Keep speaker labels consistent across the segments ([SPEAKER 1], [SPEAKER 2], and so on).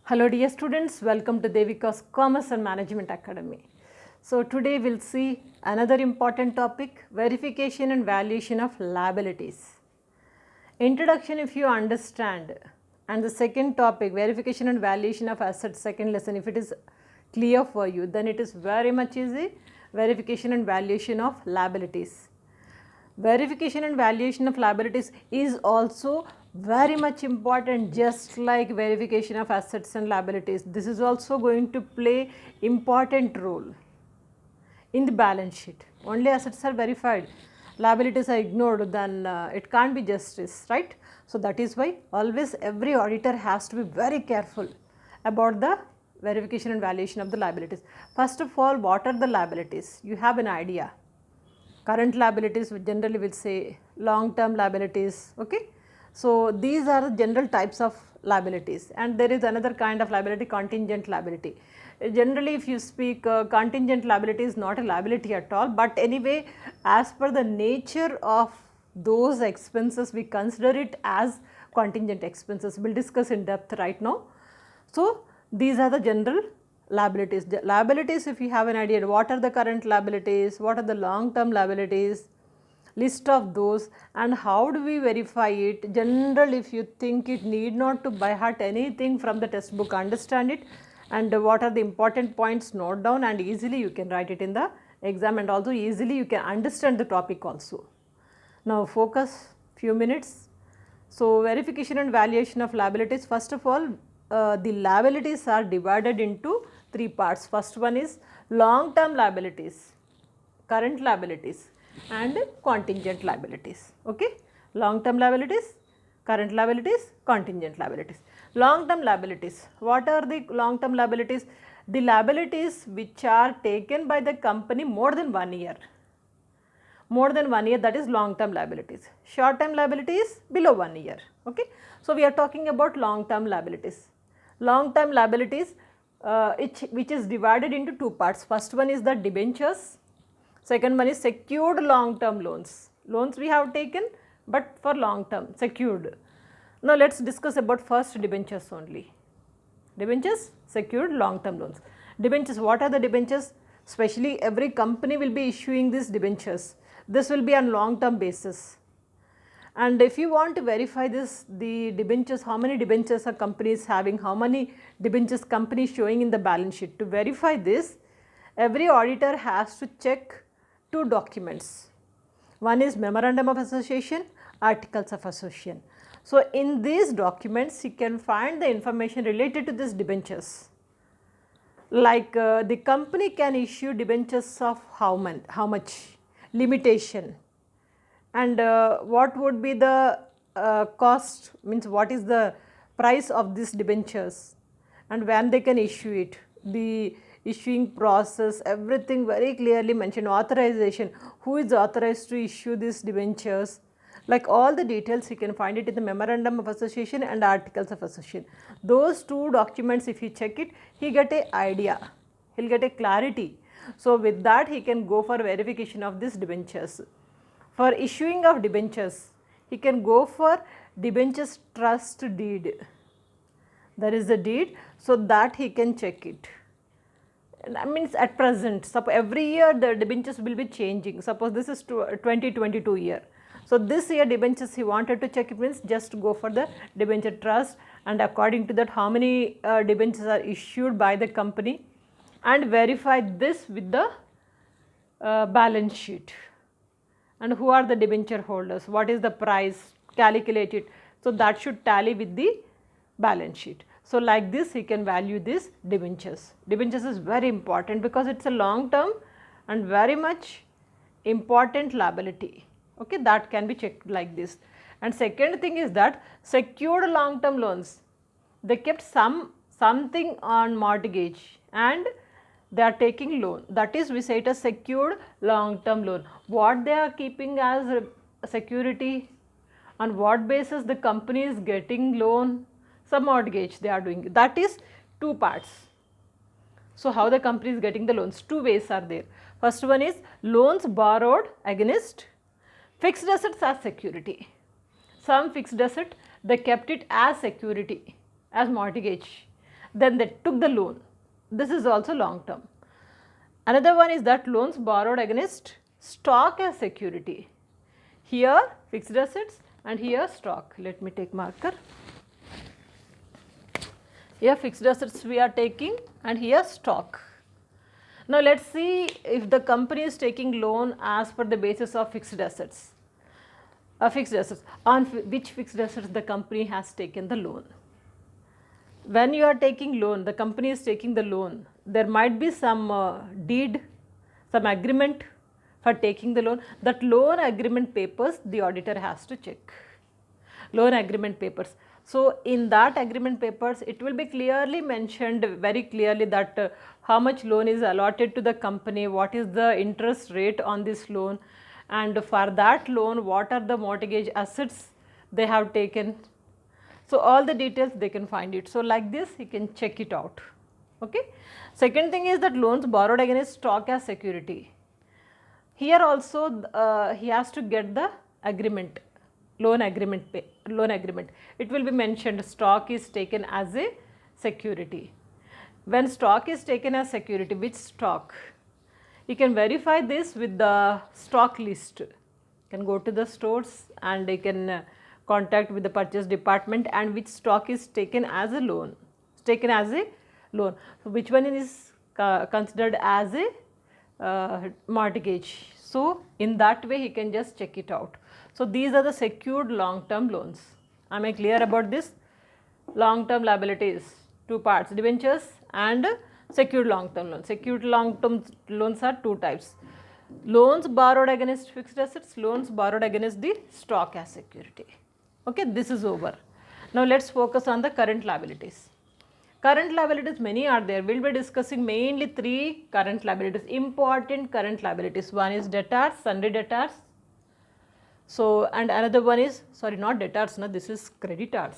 [SPEAKER 1] Hello dear students, welcome to Devika's Commerce and Management Academy. So today we'll see another important topic, verification and valuation of liabilities. Introduction if you understand, and the second topic, verification and valuation of assets, second lesson, if it is clear for you, then it is very much easy, verification and valuation of liabilities. Verification and valuation of liabilities is also very much important, just like verification of assets and liabilities. This is also going to play important role in the balance sheet. Only assets are verified, liabilities are ignored, then it can't be justice, right? So that is why always every auditor has to be very careful about the verification and valuation of the liabilities. First of all, what are the liabilities? You have an idea. Current liabilities, we generally will say long term liabilities, okay. So these are the general types of liabilities, and there is another kind of liability, contingent liability. Generally if you speak, contingent liability is not a liability at all, but anyway as per the nature of those expenses we consider it as contingent expenses. We will discuss in depth right now. So these are the general liabilities. The liabilities, if you have an idea, what are the current liabilities, what are the long term liabilities, list of those, and how do we verify it. General, if you think it, need not to by heart anything from the textbook, understand it, and what are the important points, note down, and easily you can write it in the exam, and also easily you can understand the topic also. Now focus few minutes. So verification and valuation of liabilities, first of all, the liabilities are divided into three parts. First one is long term liabilities, current liabilities, and contingent liabilities, okay. Long term liabilities, current liabilities, contingent liabilities. Long term liabilities, what are the long term liabilities? The liabilities which are taken by the company more than 1 year. More than 1 year, that is long term liabilities. Short term liabilities below 1 year, okay. So we are talking about long term liabilities. Long term liabilities which is divided into two parts. First one is the debentures, second one is secured long term loans. Loans we have taken, but for long term, secured. Now let us discuss about first debentures only. Debentures, secured long term loans. Debentures, what are the debentures? Especially every company will be issuing these debentures. This will be on long term basis. And if you want to verify this, the debentures, how many debentures a company is having, how many debentures company is showing in the balance sheet. To verify this, every auditor has to check two documents. One is Memorandum of Association, Articles of Association. So in these documents you can find the information related to these debentures. Like the company can issue debentures of how much, limitation, and what would be the cost, means what is the price of these debentures, and when they can issue it, the issuing process, everything very clearly mentioned. Authorization, who is authorized to issue these debentures, like all the details you can find it in the Memorandum of Association and Articles of Association. Those two documents, if you check it, he get a idea, he will get a clarity. So with that he can go for verification of these debentures. For issuing of debentures, he can go for debentures trust deed. There is a deed, so that he can check it. That means at present, every year the debentures will be changing. Suppose this is 2022 year. So this year debentures he wanted to check, it means just go for the debenture trust, and according to that how many debentures are issued by the company, and verify this with the balance sheet. And who are the debenture holders, what is the price, calculate it. So that should tally with the balance sheet. So like this he can value these debentures. Debentures is very important because it is a long term and very much important liability, okay, that can be checked like this. And second thing is that secured long term loans, they kept something on mortgage and they are taking loan, that is we say it as secured long term loan. What they are keeping as security, on what basis the company is getting loan, some mortgage they are doing, that is two parts. So how the company is getting the loans, two ways are there. First one is loans borrowed against fixed assets as security. Some fixed asset they kept it as security, as mortgage, then they took the loan. This is also long term. Another one is that loans borrowed against stock as security. Here fixed assets and here stock. Let me take marker. Here fixed assets we are taking and here stock. Now let us see if the company is taking loan as per the basis of fixed assets. On which fixed assets the company has taken the loan. When you are taking loan, the company is taking the loan, there might be some deed, some agreement for taking the loan. That loan agreement papers the auditor has to check. Loan agreement papers. So in that agreement papers, it will be clearly mentioned very clearly that how much loan is allotted to the company, what is the interest rate on this loan, and for that loan what are the mortgage assets they have taken. So all the details they can find it. So like this you can check it out. Okay. Second thing is that loans borrowed against stock as security. Here also he has to get the agreement, loan agreement. It will be mentioned stock is taken as a security. When stock is taken as security, which stock? You can verify this with the stock list. You can go to the stores and you can contact with the purchase department and which stock is taken as a loan. So which one is considered as a mortgage. So in that way he can just check it out. So these are the secured long term loans. Am I clear about this? Long term liabilities, two parts, debentures and secured long term loans. Secured long term loans are two types. Loans borrowed against fixed assets, loans borrowed against the stock as security. Okay, this is over. Now let us focus on the current liabilities. Current liabilities many are there. We will be discussing mainly three current liabilities, important current liabilities. One is debtors, sundry debtors. So and another one is, sorry, not debtors, no, this is creditors.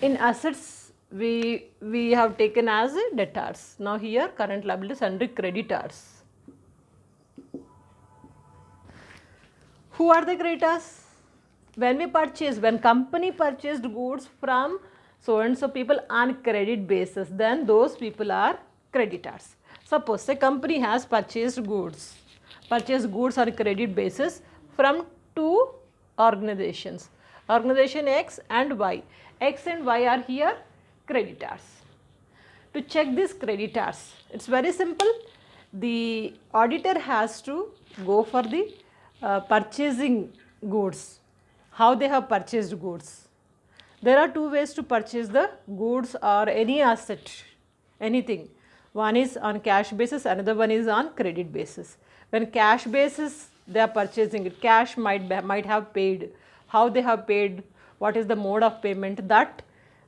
[SPEAKER 1] In assets we have taken as debtors. Now here current liabilities sundry creditors. Who are the creditors? When company purchased goods from so and so people on credit basis, then those people are creditors. Suppose a company has purchased goods on credit basis from two organizations, organization X and Y. X and Y are here creditors. To check these creditors, it is very simple. The auditor has to go for the purchasing goods, how they have purchased goods. There are two ways to purchase the goods or any asset, anything. One is on cash basis, another one is on credit basis. When cash basis they are purchasing it, cash might have paid, how they have paid, what is the mode of payment, that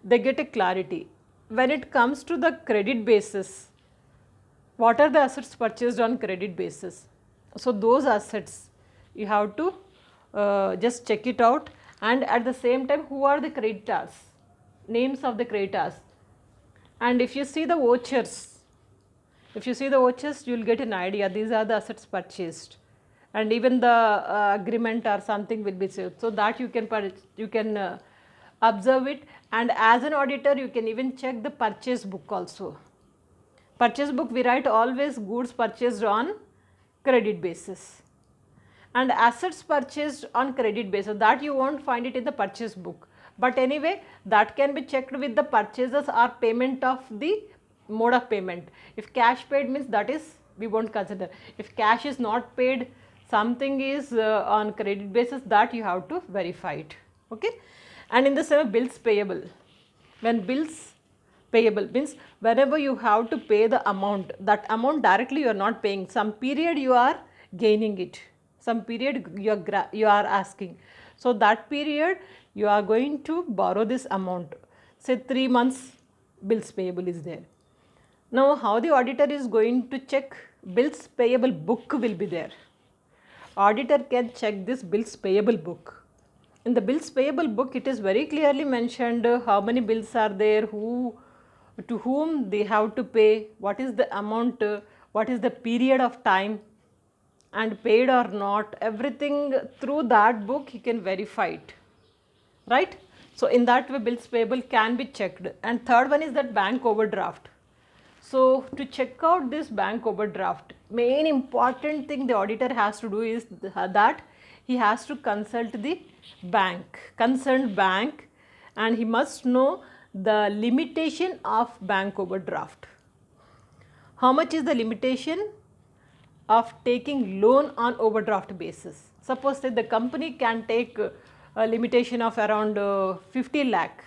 [SPEAKER 1] they get a clarity. When it comes to the credit basis, what are the assets purchased on credit basis? So those assets you have to just check it out, and at the same time who are the creditors, names of the creditors. And if you see the vouchers, you will get an idea, these are the assets purchased, and even the agreement or something will be saved, so that you can observe it. And as an auditor you can even check the purchase book also. Purchase book we write always goods purchased on credit basis, and assets purchased on credit basis, that you won't find it in the purchase book. But anyway, that can be checked with the purchases or payment of the mode of payment. If cash paid means that is we won't consider. If cash is not paid, something is on credit basis, that you have to verify it. Okay. And in the same bills payable, when bills payable means whenever you have to pay the amount, that amount directly you are not paying, some period you are gaining it, some period you are asking. So that period you are going to borrow this amount, say 3 months bills payable is there. Now how the auditor is going to check? Bills payable book will be there. Auditor can check this bills payable book. In the bills payable book it is very clearly mentioned how many bills are there, to whom they have to pay, what is the amount, what is the period of time, and paid or not, everything through that book he can verify it, right. So in that way bills payable can be checked. And third one is that bank overdraft. So to check out this bank overdraft, main important thing the auditor has to do is that he has to consult the concerned bank, and he must know the limitation of bank overdraft. How much is the limitation of taking loan on overdraft basis? Suppose that the company can take a limitation of around 50 lakh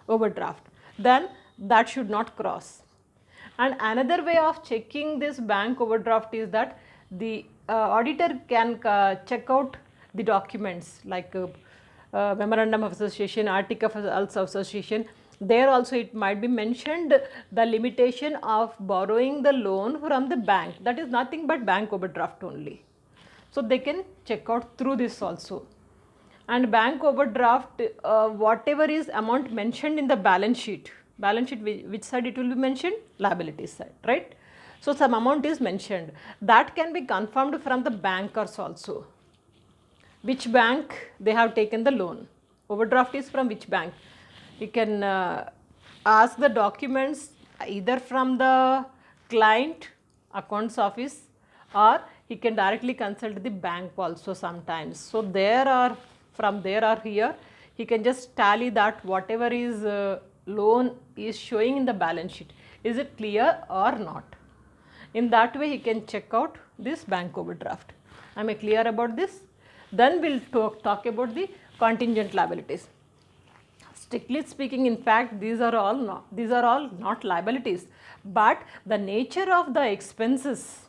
[SPEAKER 1] overdraft, then that should not cross. And another way of checking this bank overdraft is that the auditor can check out the documents like memorandum of association, article of association. There also it might be mentioned the limitation of borrowing the loan from the bank, that is nothing but bank overdraft only. So they can check out through this also. And bank overdraft, whatever is amount mentioned in the balance sheet which side it will be mentioned? Liabilities side, right? So some amount is mentioned, that can be confirmed from the bankers also. Which bank they have taken the loan, overdraft is from which bank. You can ask the documents either from the client accounts office, or he can directly consult the bank also sometimes. So there are, from there or here, he can just tally that whatever is loan is showing in the balance sheet, is it clear or not. In that way he can check out this bank overdraft. Am I clear about this? Then we will talk about the contingent liabilities. Strictly speaking, in fact, these are all not liabilities, but the nature of the expenses,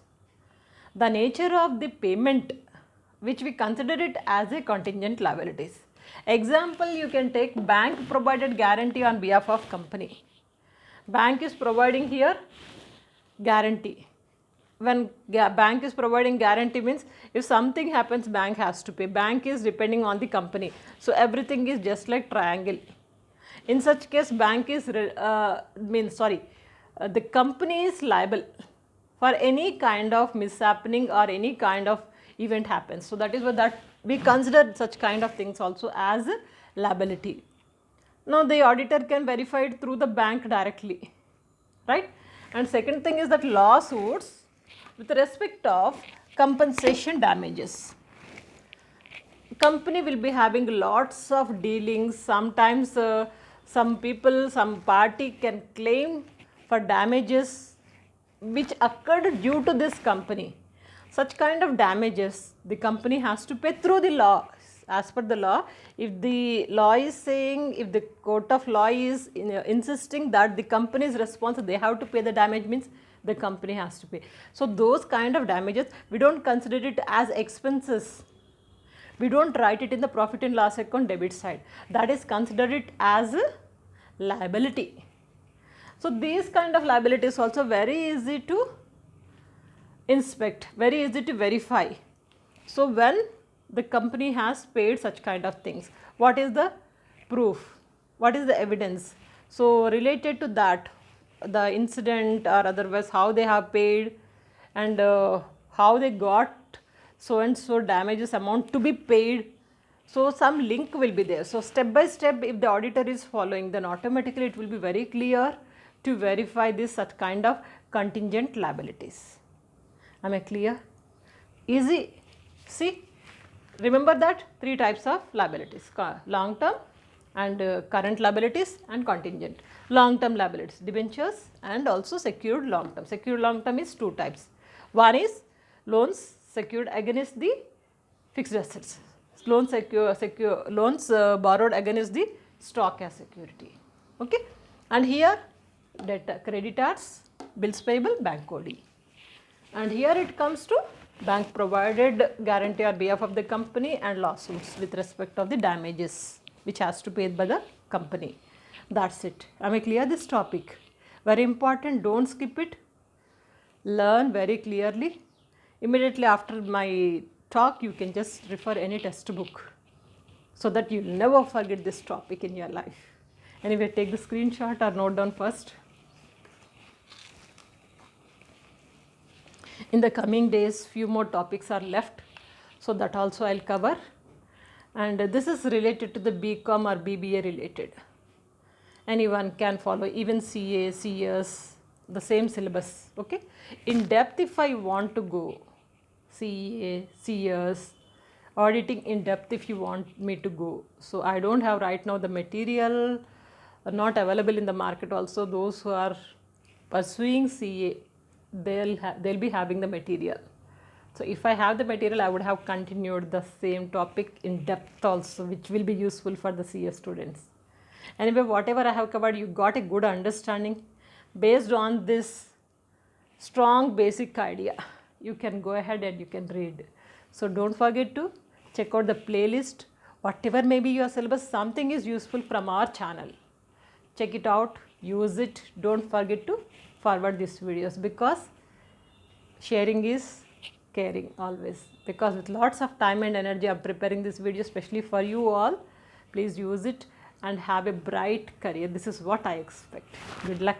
[SPEAKER 1] the nature of the payment, which we consider it as a contingent liabilities. Example, you can take bank provided guarantee on behalf of company. Bank is providing here guarantee. When bank is providing guarantee means if something happens, bank has to pay. Bank is depending on the company. So everything is just like triangle. In such case, bank is the company is liable for any kind of mishappening or any kind of event happens. So that is what that we consider such kind of things also as a liability. Now the auditor can verify it through the bank directly, right? And second thing is that lawsuits with respect of compensation damages. Company will be having lots of dealings. Sometimes some party can claim for damages which occurred due to this company. Such kind of damages the company has to pay through the law. As per the law, if the law is saying, if the court of law is insisting that the company is responsible, they have to pay the damage, means the company has to pay. So those kind of damages, we don't consider it as expenses. We don't write it in the profit and loss account debit side. That is considered as a liability. So these kind of liabilities also very easy to inspect, very easy to verify. So when the company has paid such kind of things, what is the proof? What is the evidence? So related to that, the incident or otherwise how they have paid and how they got so and so damages amount to be paid. So some link will be there. So step by step, if the auditor is following, then automatically it will be very clear to verify this such kind of contingent liabilities. Am I clear? Easy. See, remember that 3 types of liabilities: long term and current liabilities and contingent. Long term liabilities, debentures and also secured long term. Secured long term is 2 types. One is loans secured against the fixed assets. Loans borrowed against the stock as security. Okay. And here creditors, bills payable, bank OD. And here it comes to bank provided guarantee on behalf of the company and lawsuits with respect of the damages which has to pay by the company. That's it. Am I clear this topic? Very important, don't skip it. Learn very clearly. Immediately after my talk, you can just refer any textbook so that you will never forget this topic in your life. Anyway, take the screenshot or note down first. In the coming days, few more topics are left, so that also I will cover. and this is related to the BCom or BBA related. Anyone can follow, even CA, CS, the same syllabus. Okay. In depth, if I want to go, CA, CS, auditing in depth if you want me to go. So I don't have right now the material, not available in the market. Also those who are pursuing CA, they'll be having the material. So if I have the material, I would have continued the same topic in depth also, which will be useful for the CA students. Anyway, whatever I have covered, you got a good understanding. Based on this strong basic idea, you can go ahead and you can read. So don't forget to check out the playlist. Whatever may be your syllabus, something is useful from our channel. Check it out, use it. Don't forget to forward these videos, because sharing is caring always. Because with lots of time and energy I'm preparing this video especially for you all. Please use it and have a bright career. This is what I expect. Good luck.